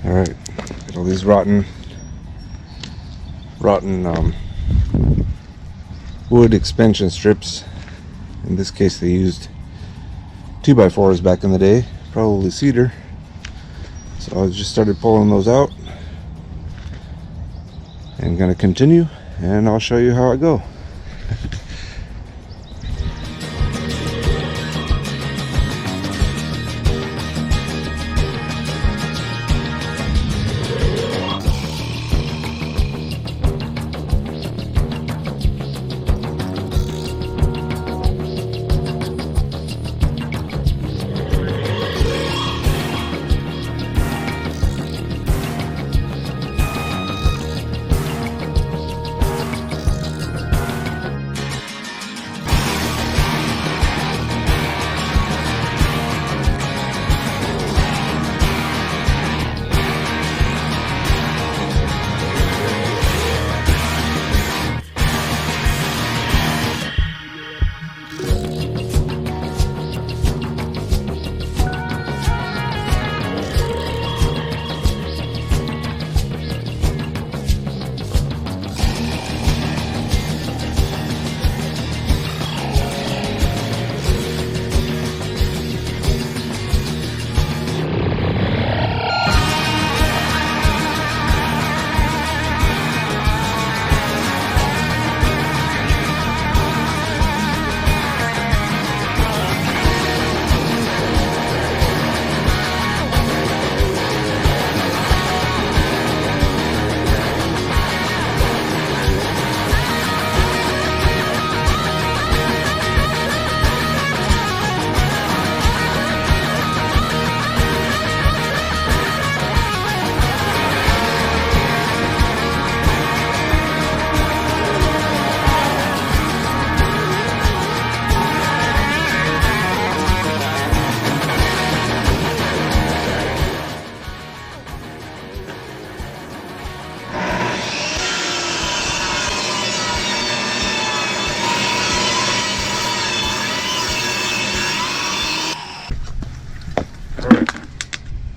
All right, got all these rotten wood expansion strips. In this case, they used 2x4s back in the day, probably cedar. So I just started pulling those out and gonna continue, and I'll show you how I go.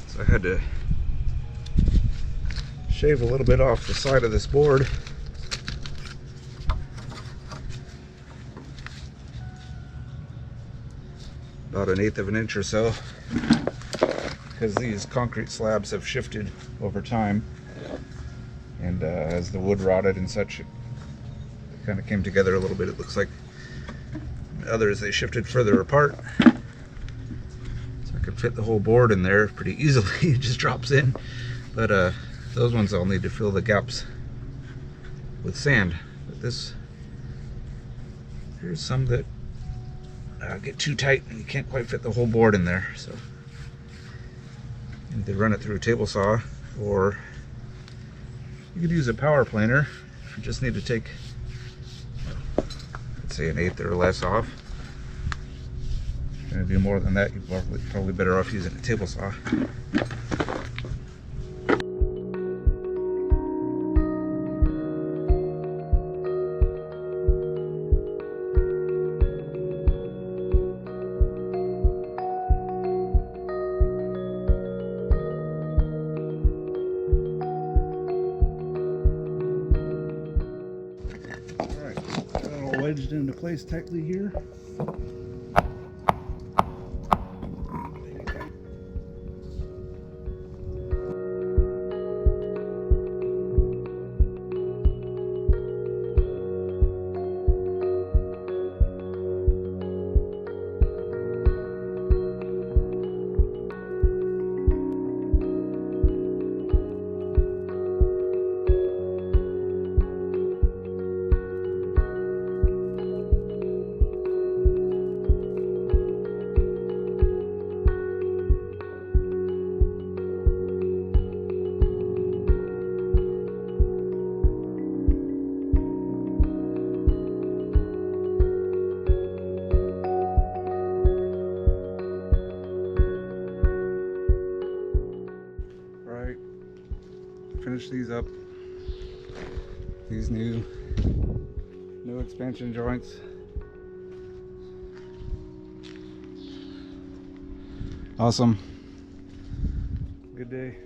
So I had to shave a little bit off the side of this board. About 1/8 of an inch or so, because these concrete slabs have shifted over time, and as the wood rotted and such, it kind of came together a little bit. It looks like others, they shifted further apart. Could fit the whole board in there pretty easily. It just drops in, but those ones I'll need to fill the gaps with sand. But here's some that get too tight and you can't quite fit the whole board in there, so either run it through a table saw, or you could use a power planer if you just need to take, let's say, 1/8 or less off. If you do more than that, you're probably better off using a table saw. Alright, got it all wedged into place tightly here. Finish these up, these new expansion joints. Awesome. Good day.